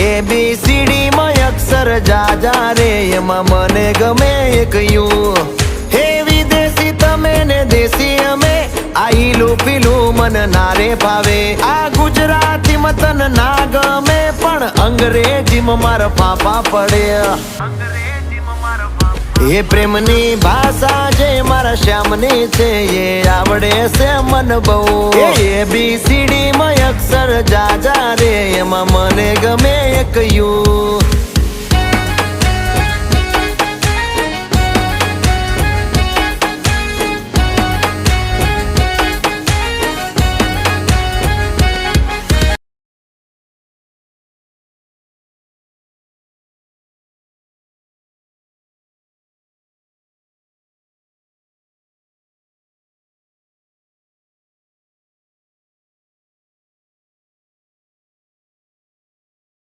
ABCD માં અક્ષર જાજા રે એમાં મને ગમે એક યુ હે વિદેશી તમે ને દેશી અમે આઈલું પીલું મન નારે ભાવે આ ગુજરાતી મતન ના ગમે પણ અંગ્રેજીમાં મારા પાપા પડે એ પ્રેમની ભાષા જે મારા શ્યામની છે એ આવડે છે મન બહુ ABCD માં અક્ષર જાજા રે એમાં મને ગમે એક યુ